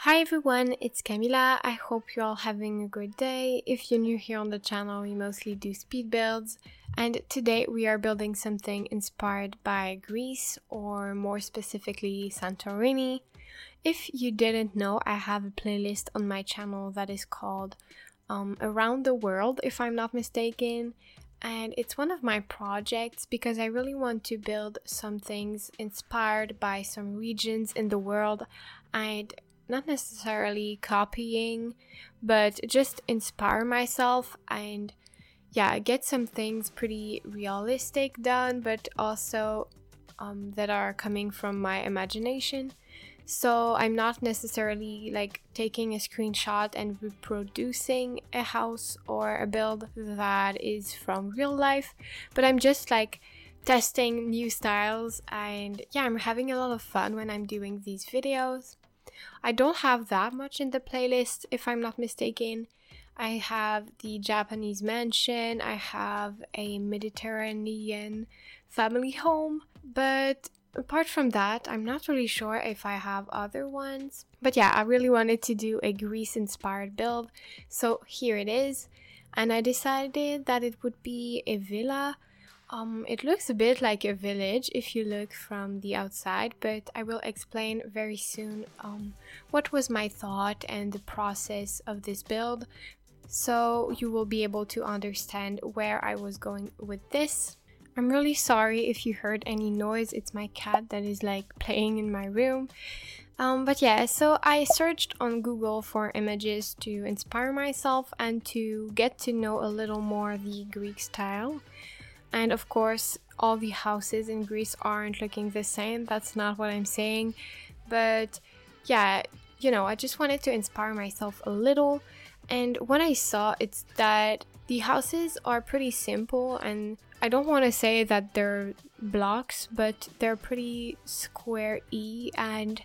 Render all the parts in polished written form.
Hi everyone, it's Kamila. I hope you're all having a great day. If you're new here on the channel, we mostly do speed builds, and today we are building something inspired by Greece, or more specifically Santorini. If you didn't know, I have a playlist on my channel that is called Around the World, if I'm not mistaken. And it's one of my projects because I really want to build some things inspired by some regions in the world. And not necessarily copying, but just inspire myself and get some things pretty realistic done, but also that are coming from my imagination. So I'm not necessarily like taking a screenshot and reproducing a house or a build that is from real life, but I'm just like testing new styles, and I'm having a lot of fun when I'm doing these videos. I don't have that much in the playlist, if I'm not mistaken. I have the Japanese mansion, I have a Mediterranean family home, but apart from that, I'm not really sure if I have other ones. But I really wanted to do a Greece-inspired build, so here it is. And I decided that it would be a villa. It looks a bit like a village if you look from the outside, but I will explain very soon what was my thought and the process of this build, so you will be able to understand where I was going with this. I'm really sorry if you heard any noise. It's my cat that is like playing in my room. So I searched on Google for images to inspire myself and to get to know a little more the Greek style. And of course, all the houses in Greece aren't looking the same. That's not what I'm saying. But I just wanted to inspire myself a little. And what I saw, it's that the houses are pretty simple, and I don't want to say that they're blocks, but they're pretty square-y, and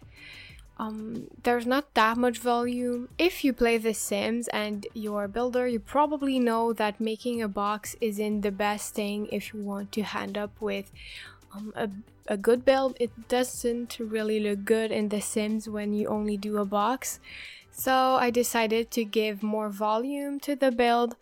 there's not that much volume. If you play The Sims and you're a builder, you probably know that making a box isn't the best thing if you want to end up with a good build. It doesn't really look good in The Sims when you only do a box. So I decided to give more volume to the build,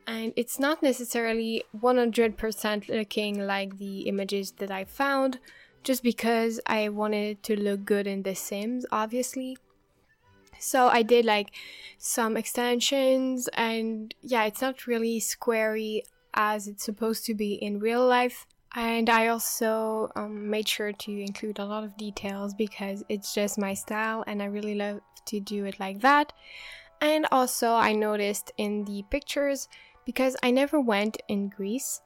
and it's not necessarily 100% looking like the images that I found, just because I wanted it to look good in The Sims, obviously. So I did like some extensions, and it's not really squarey as it's supposed to be in real life. And I also made sure to include a lot of details because it's just my style and I really love to do it like that. And also I noticed in the pictures, because I never went in Greece,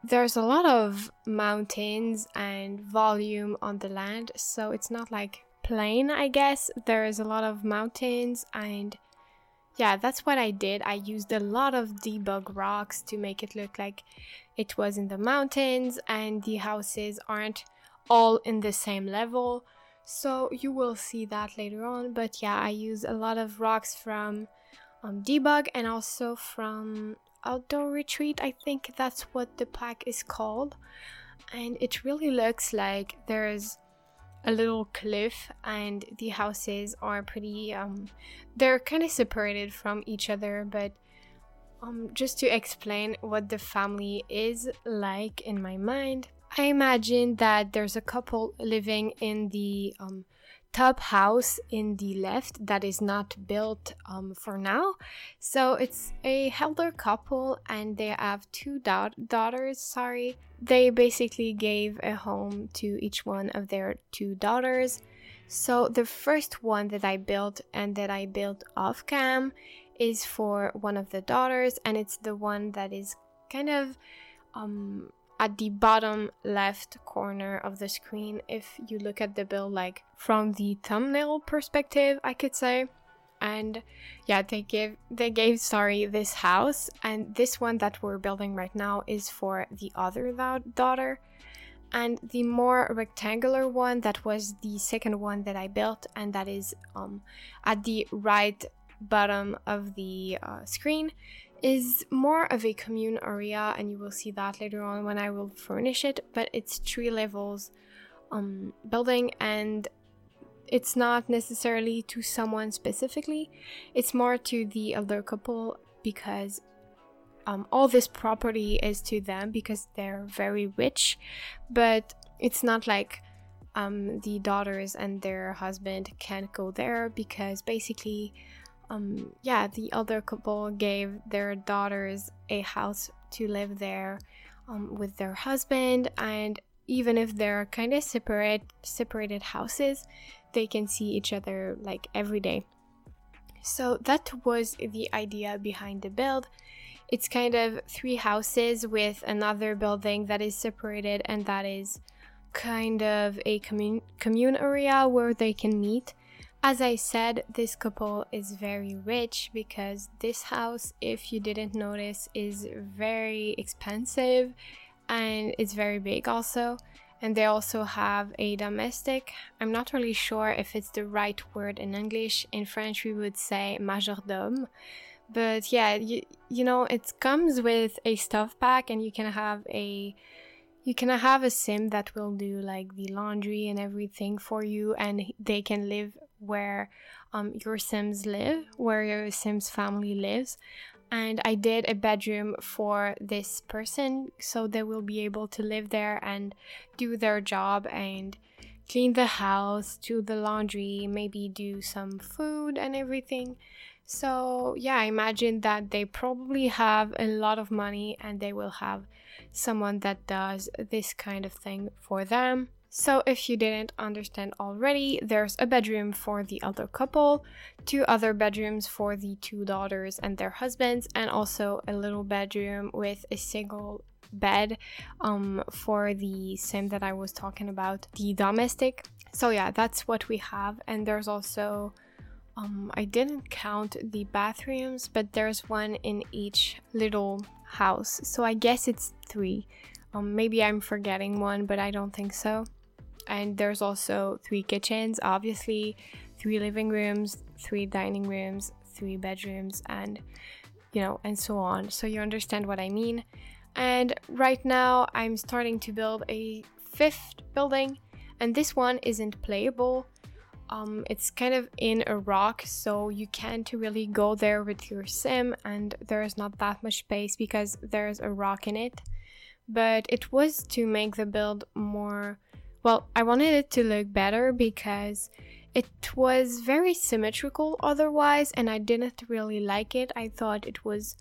there's a lot of mountains and volume on the land, so it's not like plain, I guess. There's a lot of mountains, and that's what I did. I used a lot of debug rocks to make it look like it was in the mountains, and the houses aren't all in the same level, so you will see that later on. But I use a lot of rocks from debug, and also from Outdoor Retreat. I think that's what the pack is called, and it really looks like there's a little cliff, and the houses are pretty they're kind of separated from each other. But just to explain what the family is like in my mind, I imagine that there's a couple living in the top house in the left that is not built for now. So it's a elder couple, and they have two daughters. They basically gave a home to each one of their two daughters. So the first one that I built, and that I built off cam, is for one of the daughters, and it's the one that is kind of at the bottom left corner of the screen if you look at the build like from the thumbnail perspective, I could say. And they gave this house, and this one that we're building right now is for the other daughter. And the more rectangular one, that was the second one that I built, and that is at the right bottom of the screen, is more of a commune area, and you will see that later on when I will furnish it. But it's 3 levels building, and it's not necessarily to someone specifically, it's more to the elder couple, because all this property is to them because they're very rich, but it's not like the daughters and their husband can't go there, because basically the elder couple gave their daughters a house to live there with their husband, and even if they're kind of separated houses, they can see each other like every day. So that was the idea behind the build. It's kind of 3 houses with another building that is separated, and that is kind of a commune area where they can meet. As I said, this couple is very rich because this house, if you didn't notice, is very expensive and it's very big also. And they also have a domestic. I'm not really sure if it's the right word in English. In French we would say majordome. But yeah, you know, it comes with a stuff pack, and you can have a sim that will do like the laundry and everything for you, and they can live where your sims live, where your sims family lives. And I did a bedroom for this person, so they will be able to live there and do their job and clean the house, do the laundry, maybe do some food and everything. So yeah, I imagine that they probably have a lot of money and they will have someone that does this kind of thing for them. So if you didn't understand already, there's a bedroom for the elder couple, 2 other bedrooms for the 2 daughters and their husbands, and also a little bedroom with a single bed for the sim that I was talking about, the domestic. So yeah, that's what we have. And there's also I didn't count the bathrooms, but there's one in each little house, so I guess it's 3. Maybe I'm forgetting one, but I don't think so. And there's also 3 kitchens, obviously, 3 living rooms, 3 dining rooms, 3 bedrooms, and you know, and so on. So you understand what I mean. And right now I'm starting to build a 5th building, and this one isn't playable. It's kind of in a rock, so you can't really go there with your sim, and there's not that much space because there's a rock in it. But it was to make the build more, well, I wanted it to look better because it was very symmetrical otherwise, and I didn't really like it. I thought it was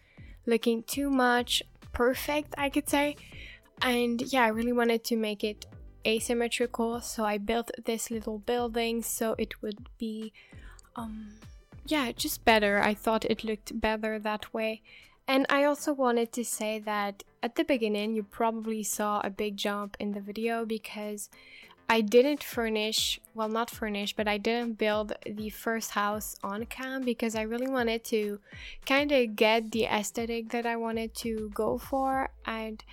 looking too much perfect, I could say. And yeah, I really wanted to make it asymmetrical, so I built this little building so it would be just better. I thought it looked better that way. And I also wanted to say that at the beginning you probably saw a big jump in the video because I didn't furnish, well, not furnish, but I didn't build the first house on cam because I really wanted to kind of get the aesthetic that I wanted to go for and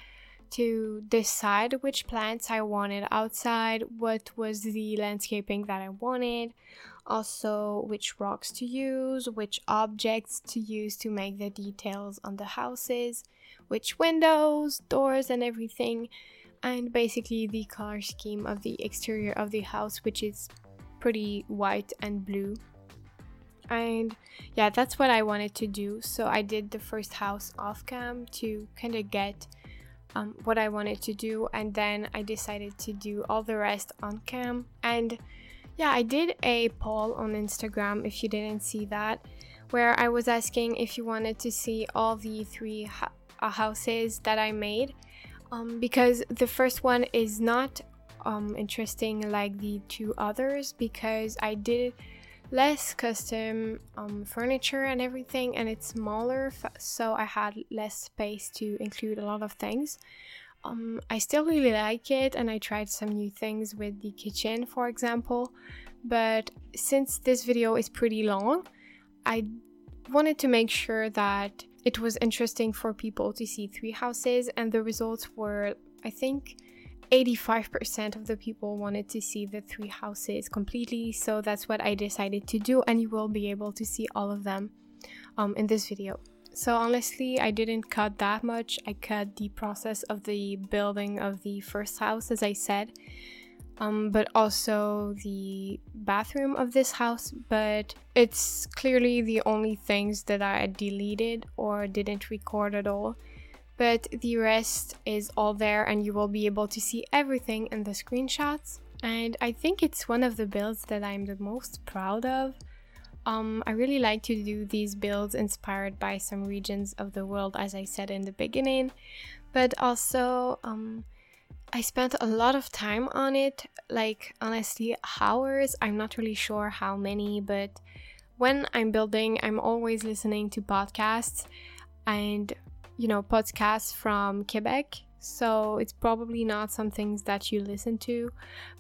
to decide which plants I wanted outside, what was the landscaping that I wanted, also which rocks to use, which objects to use to make the details on the houses, which windows, doors and everything, and basically the color scheme of the exterior of the house, which is pretty white and blue. And yeah, that's what I wanted to do. So I did the first house off cam to kind of get what I wanted to do, and then I decided to do all the rest on cam. And yeah, I did a poll on Instagram, if you didn't see that, where I was asking if you wanted to see all the 3 houses that I made, because the first one is not interesting like the 2 others, because I did less custom furniture and everything, and it's smaller, so I had less space to include a lot of things. I still really like it, and I tried some new things with the kitchen, for example, but since this video is pretty long, I wanted to make sure that it was interesting for people to see 3 houses, and the results were, I think, 85% of the people wanted to see the 3 houses completely, so that's what I decided to do, and you will be able to see all of them in this video. So honestly, I didn't cut that much. I cut the process of the building of the first house, as I said. but also the bathroom of this house, but it's clearly the only things that I deleted or didn't record at all. But the rest is all there, and you will be able to see everything in the screenshots. And I think it's one of the builds that I'm the most proud of. I really like to do these builds inspired by some regions of the world, as I said in the beginning, but also I spent a lot of time on it, like honestly hours. I'm not really sure how many, but when I'm building, I'm always listening to podcasts, and podcasts from Quebec, so it's probably not some things that you listen to,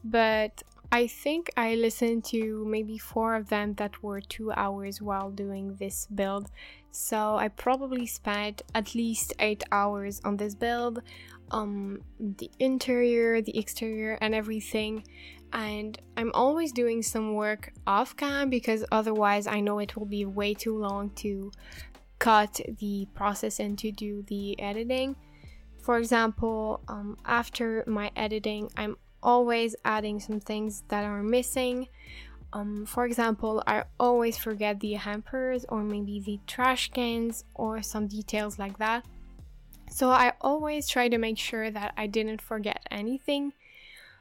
but I think I listened to maybe 4 of them that were 2 hours while doing this build. So I probably spent at least 8 hours on this build, the interior, the exterior, and everything. And I'm always doing some work off cam because otherwise I know it will be way too long to cut the process and to do the editing. For example, after my editing, I'm always adding some things that are missing. For example, I always forget the hampers or maybe the trash cans or some details like that. So I always try to make sure that I didn't forget anything.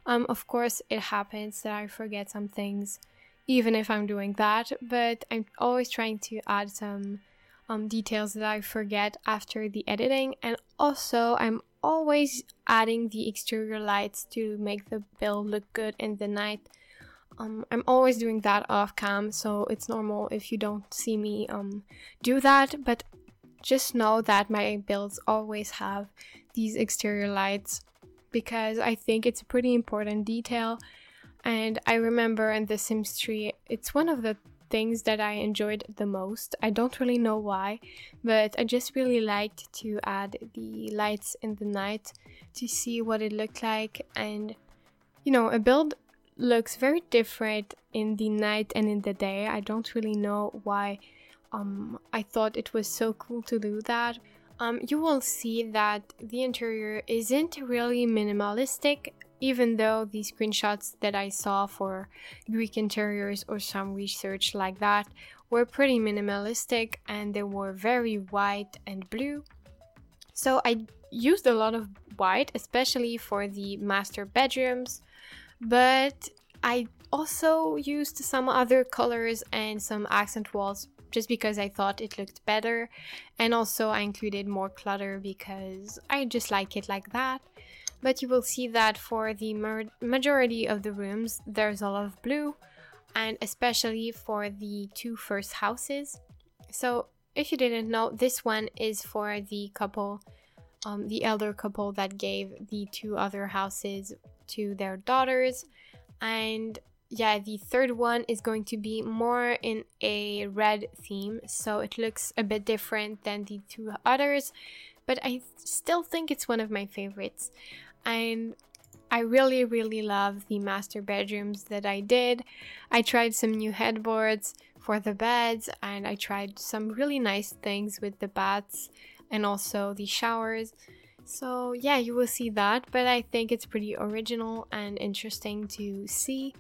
Of course, it happens that I forget some things even if I'm doing that, but I'm always trying to add some details that I forget after the editing. And also I'm always adding the exterior lights to make the build look good in the night. I'm always doing that off cam, so it's normal if you don't see me do that, but just know that my builds always have these exterior lights because I think it's a pretty important detail. And I remember in The Sims 3, it's one of the things that I enjoyed the most. I don't really know why, but I just really liked to add the lights in the night to see what it looked like. And a build looks very different in the night and in the day. I don't really know why. I thought it was so cool to do that. You will see that the interior isn't really minimalistic, even though the screenshots that I saw for Greek interiors or some research like that were pretty minimalistic and they were very white and blue. So I used a lot of white, especially for the master bedrooms, but I also used some other colors and some accent walls just because I thought it looked better, and also I included more clutter because I just like it like that. But you will see that for the majority of the rooms there's a lot of blue, and especially for the 2 first houses. So if you didn't know, this one is for the couple, the elder couple that gave the 2 other houses to their daughters. And yeah, the 3rd one is going to be more in a red theme, so it looks a bit different than the 2 others, but I still think it's one of my favorites. And I really, really love the master bedrooms that I did. I tried some new headboards for the beds, and I tried some really nice things with the baths and also the showers. So yeah, you will see that, but I think it's pretty original and interesting to see,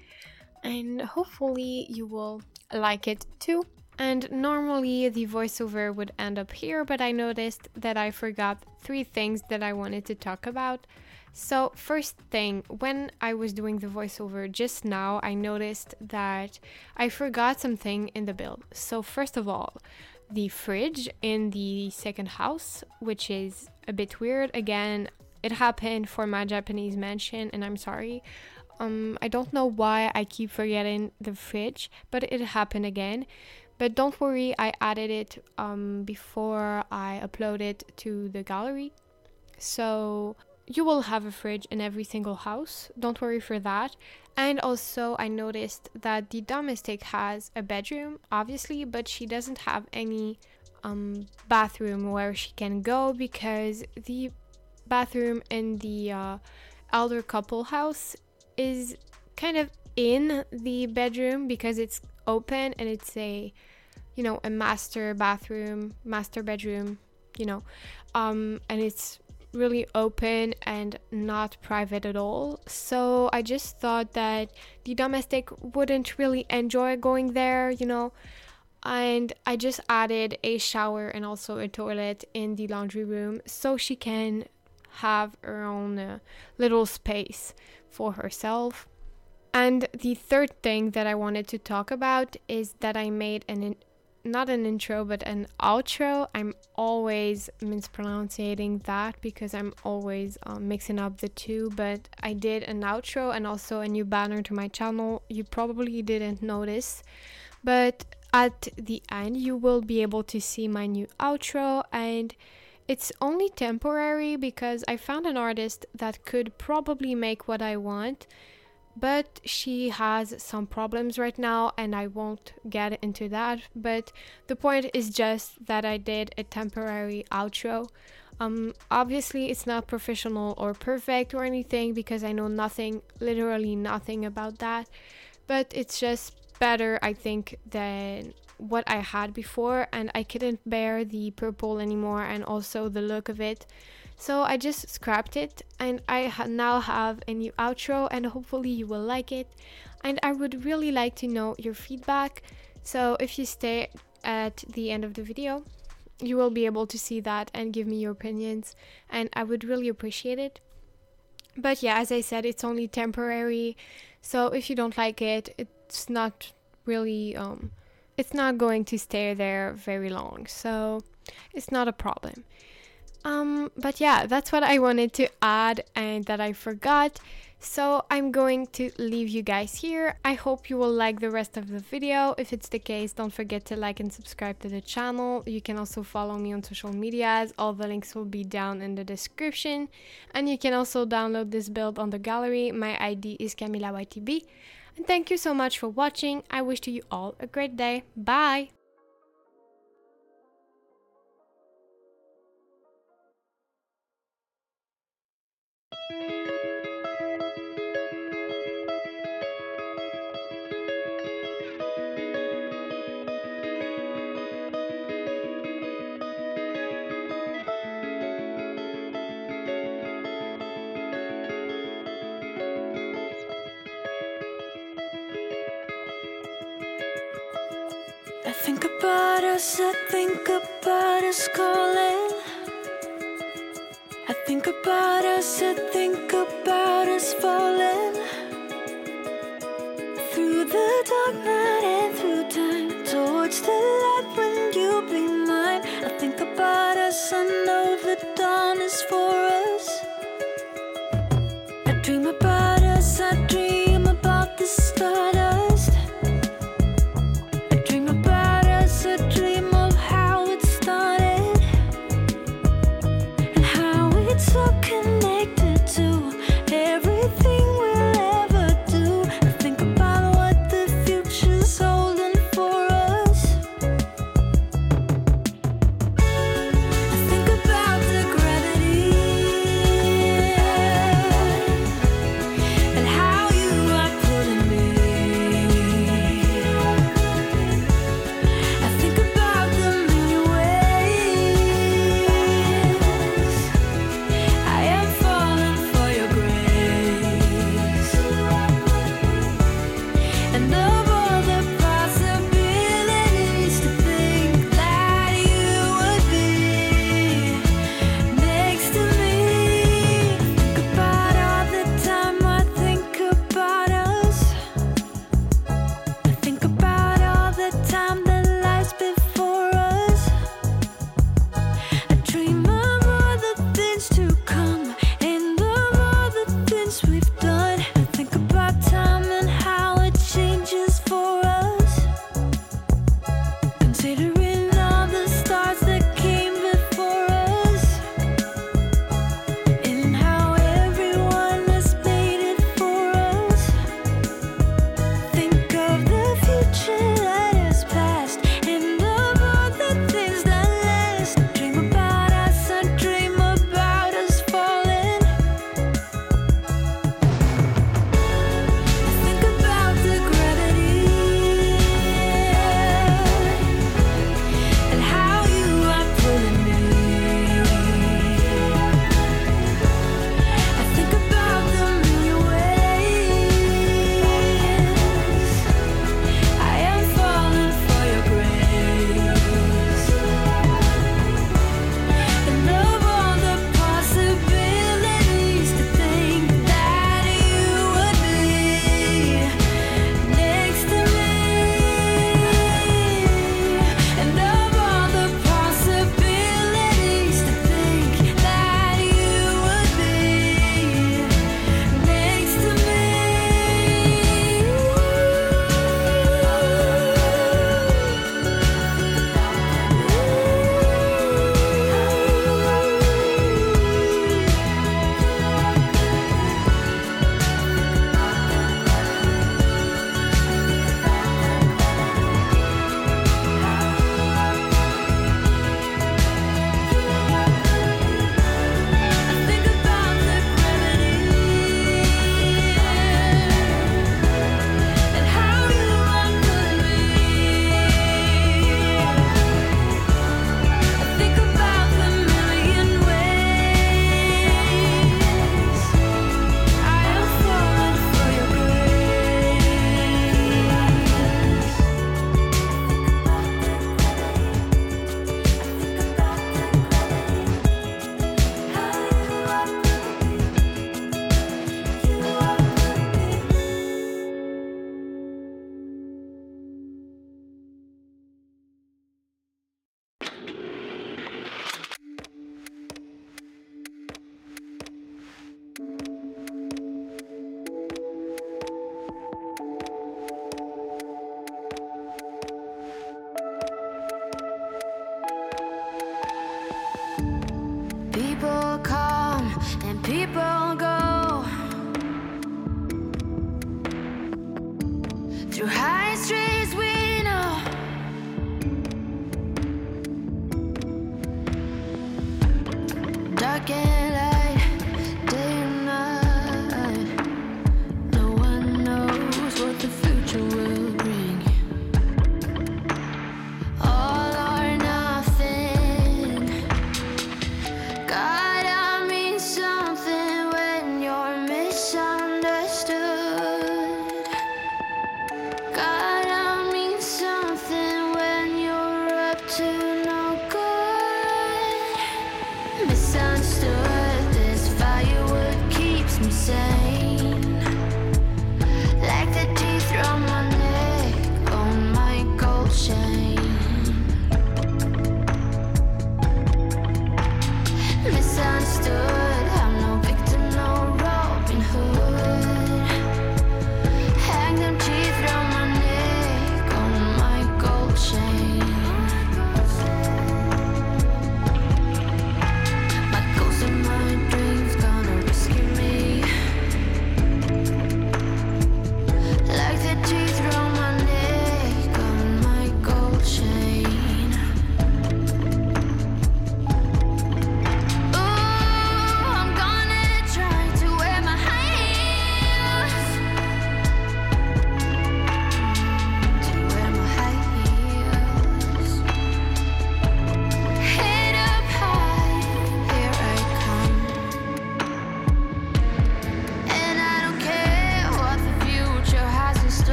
and hopefully you will like it too. And normally the voiceover would end up here, but I noticed that I forgot 3 things that I wanted to talk about. So first thing, when I was doing the voiceover just now, I noticed that I forgot something in the build. So first of all, the fridge in the 2nd house, which is a bit weird. Again, it happened for my Japanese mansion, and I'm sorry. I don't know why I keep forgetting the fridge, but it happened again. But don't worry, I added it before I upload it to the gallery. So you will have a fridge in every single house. Don't worry for that. And also I noticed that the domestic has a bedroom, obviously, but she doesn't have any bathroom where she can go because the bathroom in the elder couple house is kind of in the bedroom because it's open and it's a master bedroom, and it's really open and not private at all. So I just thought that the domestic wouldn't really enjoy going there, you know. And I just added a shower and also a toilet in the laundry room so she can have her own little space for herself. And the third thing that I wanted to talk about is that I made not an intro but an outro. I'm always mispronouncing that because I'm always mixing up the two, but I did an outro and also a new banner to my channel. You probably didn't notice, but at the end you will be able to see my new outro, and it's only temporary because I found an artist that could probably make what I want, but she has some problems right now and I won't get into that. But the point is just that I did a temporary outro. Obviously it's not professional or perfect or anything because I know nothing, literally nothing about that, but it's just better, I think, than what I had before, and I couldn't bear the purple anymore and also the look of it. So I just scrapped it, and I now have a new outro, and hopefully you will like it. And I would really like to know your feedback. So if you stay at the end of the video, you will be able to see that and give me your opinions, and I would really appreciate it. But yeah, as I said, it's only temporary. So if you don't like it, it's not really, it's not going to stay there very long. So it's not a problem. But yeah, that's what I wanted to add and that I forgot. So I'm going to leave you guys here. I hope you will like the rest of the video. If it's the case, don't forget to like and subscribe to the channel. You can also follow me on social medias. All the links will be down in the description. And you can also download this build on the gallery. My ID is KamilaYtb. And thank you so much for watching. I wish you all a great day. Bye! I think about us, I think about us calling. I think about us, I think about us falling through the dark night and through time towards the light when you'll be mine. I think about us, I know the dawn is for us. I dream about us, I dream about the stardust. I dream about us, I dream of how it started and how it's so connected to everything we'll ever do. I think about what the future's holding for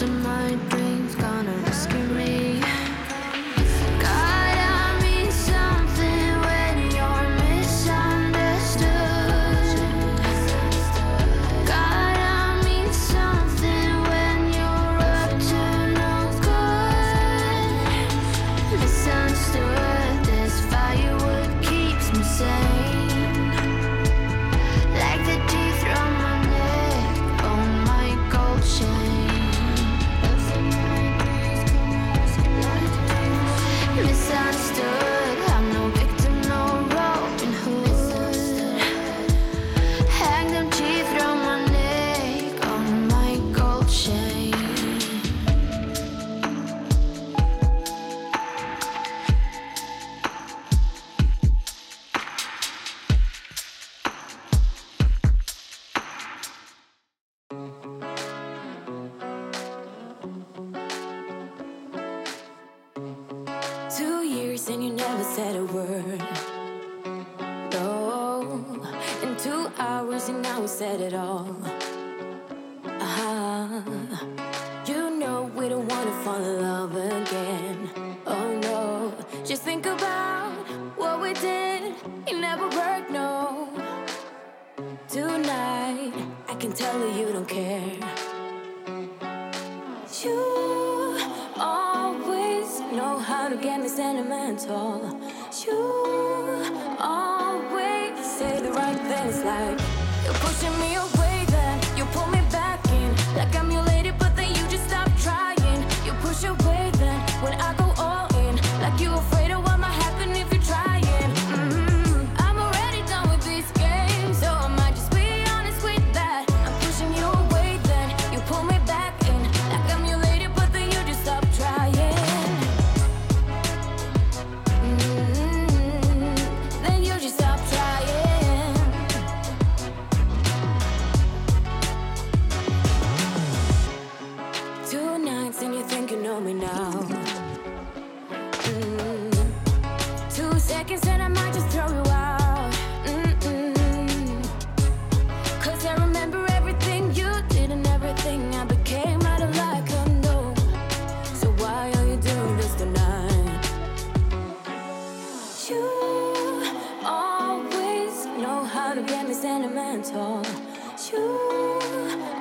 most of my dreams gonna rescue me. God, I mean something when you're misunderstood. God, I mean something when you're up to no good. Misunderstood, this firewood keeps me sane. Like the teeth around my neck on my gold chain. Misunderstood, I'm no victim, no Robin Hood. Hang them teeth around my neck on my gold chain. 2 years and you never said a word. No, in 2 hours and now we said it all. You know we don't wanna fall in love again. Oh no, just think about what we did. It never worked, no. Tonight, I can tell you don't care. You always know how to get me sentimental. You always say the right things, like you're pushing me away, then you pull me back in. Like I'm your lady, but then you just stop trying. You push away, then when I go all in, like you afraid of what might happen if you're trying. I'm already done with this game, so I might just be honest with that. I'm pushing you away, then you pull me back in. Like I'm your lady, but then you just stop trying. Then you just stop trying. 2 nights and you think you know me now. 2 seconds and I might just throw you out. 'Cause I remember everything you did and everything I became out of like a no. So why are you doing this tonight? You always know how to get me sentimental. You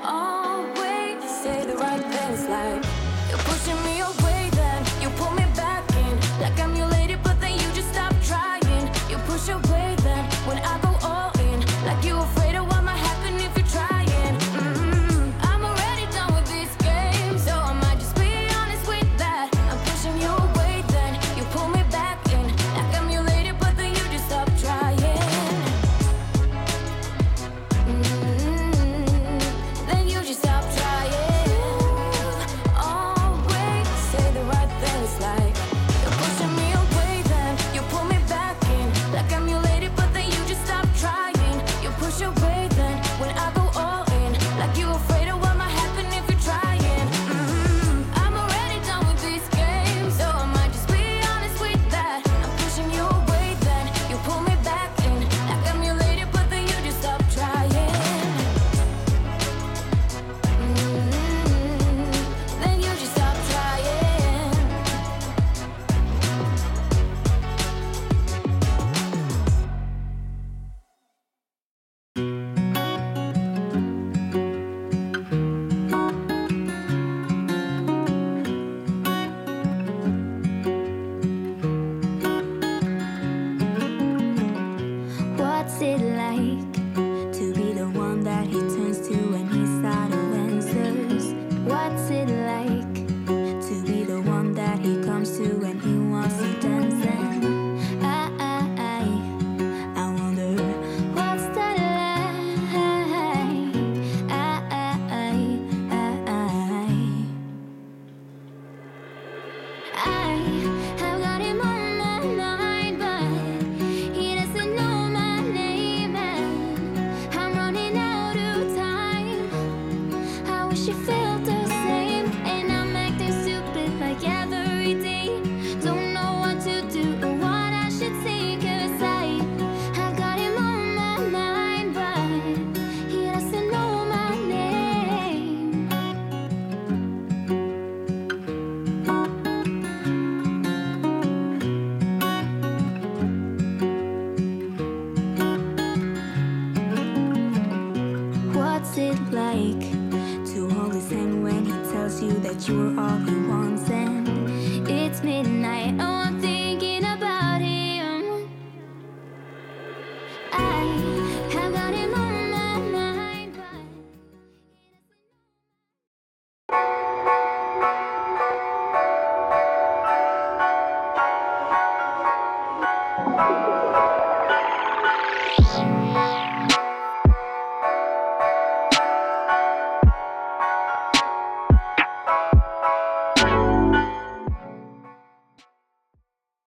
always say the right things, like you're pushing me away, then you pull me back in. Like I'm your lady, but then you just stop trying. You push away, then when I go all in, like you afraid of what might happen if you're trying. I'm already done with this game, so I might just be honest with that. I'm pushing you away, then you pull me back in. Like I'm your lady, but then you just stop trying. Then you just stop trying. Always say the right things, like you're pushing me away, then you pull me back in. Like I'm your lady, but then you just stop trying. You push away, then when I go all in, like you afraid of what might happen if you're trying. I'm already done with this game, so I might just be honest with that. I'm pushing you away, then you pull me back in. Like I'm your lady, but then you just stop trying. Then you just stop trying. What's it like to be the one that he turns to when he's out of answers? What's it like to be the one that he comes to when he wants to dance? And I wonder what's that like? I have got him on my mind, but he doesn't know my name, and I'm running out of time. I wish you felt the same. you that you were all he wanted.